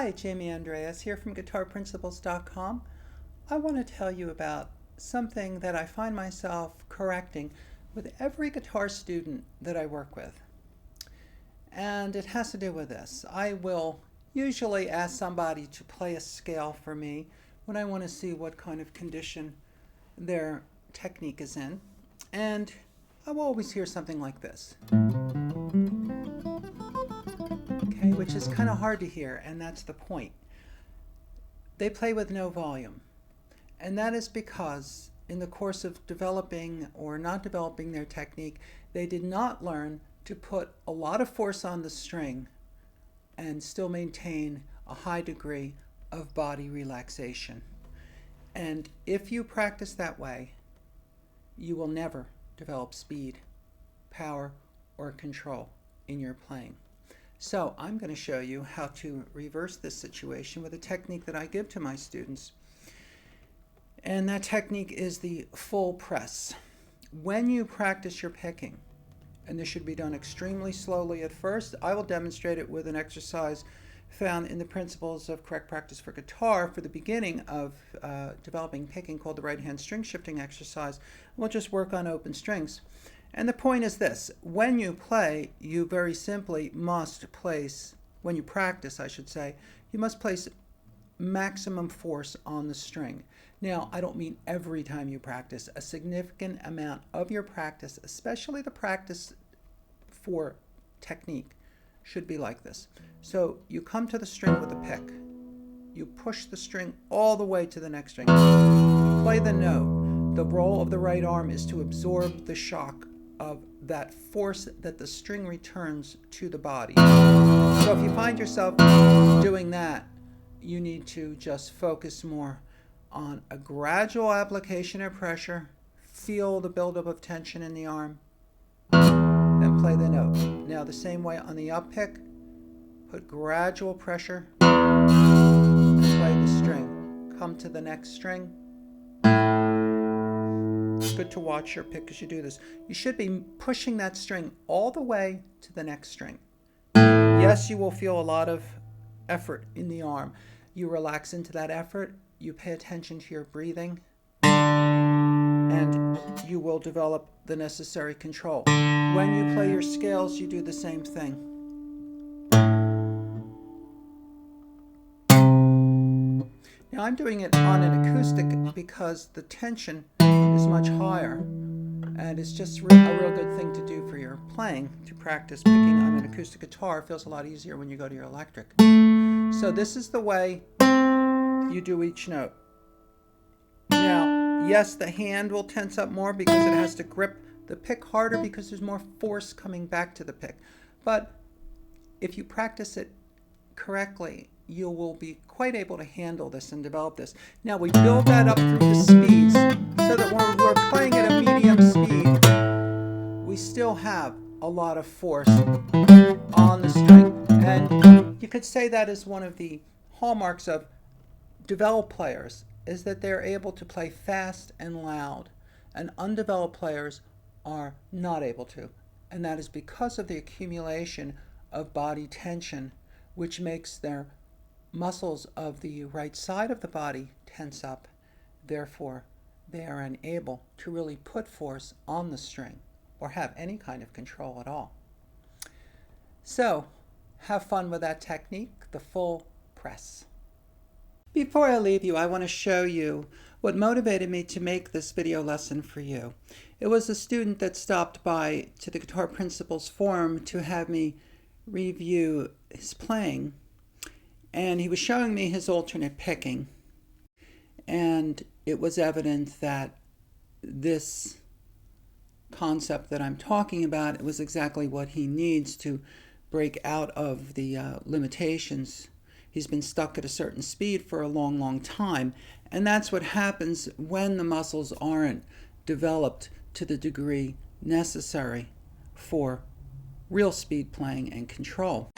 Hi, Jamie Andreas here from GuitarPrinciples.com. I want to tell you about something that I find myself correcting with every guitar student that I work with. And it has to do with this. I will usually ask somebody to play a scale for me when I want to see what kind of condition their technique is in. And I will always hear something like this. Okay, which is kind of hard to hear, and that's the point. They play with no volume, and that is because in the course of developing or not developing their technique, they did not learn to put a lot of force on the string and still maintain a high degree of body relaxation. And if you practice that way, you will never develop speed, power, or control in your playing. So I'm going to show you how to reverse this situation with a technique that I give to my students. And that technique is the full press. When you practice your picking, and this should be done extremely slowly at first, I will demonstrate it with an exercise found in the Principles of Correct Practice for Guitar for the beginning of developing picking, called the right hand string shifting exercise. We'll just work on open strings. And the point is this: when you play, you very simply must place, when you practice I should say, you must place maximum force on the string. Now, I don't mean every time you practice. A significant amount of your practice, especially the practice for technique, should be like this. So you come to the string with a pick. You push the string all the way to the next string. Play the note. The role of the right arm is to absorb the shock of that force that the string returns to the body. So if you find yourself doing that, you need to just focus more on a gradual application of pressure, feel the buildup of tension in the arm, then play the note. Now the same way on the up pick, put gradual pressure, play the string, come to the next string. It's good to watch your pick as you do this. You should be pushing that string all the way to the next string. Yes, you will feel a lot of effort in the arm. You relax into that effort, you pay attention to your breathing, and you will develop the necessary control. When you play your scales, you do the same thing. Now I'm doing it on an acoustic because the tension is much higher, and it's just a real good thing to do for your playing, to practice picking on an acoustic guitar. It feels a lot easier when you go to your electric. So this is the way you do each note. Now, yes, the hand will tense up more because it has to grip the pick harder because there's more force coming back to the pick. But if you practice it correctly, you will be quite able to handle this and develop this. Now we build that up through the speeds so that when we're playing at a medium speed, we still have a lot of force on the string. And you could say that is one of the hallmarks of developed players, is that they're able to play fast and loud, and undeveloped players are not able to. And that is because of the accumulation of body tension, which makes their muscles of the right side of the body tense up. Therefore, they are unable to really put force on the string or have any kind of control at all. So, have fun with that technique, the full press. Before I leave you, I want to show you what motivated me to make this video lesson for you. It was a student that stopped by to the Guitar Principles forum to have me review his playing, and he was showing me his alternate picking, and it was evident that this concept that I'm talking about, it was exactly what he needs to break out of the limitations. He's been stuck at a certain speed for a long, long time, and that's what happens when the muscles aren't developed to the degree necessary for real speed playing and control.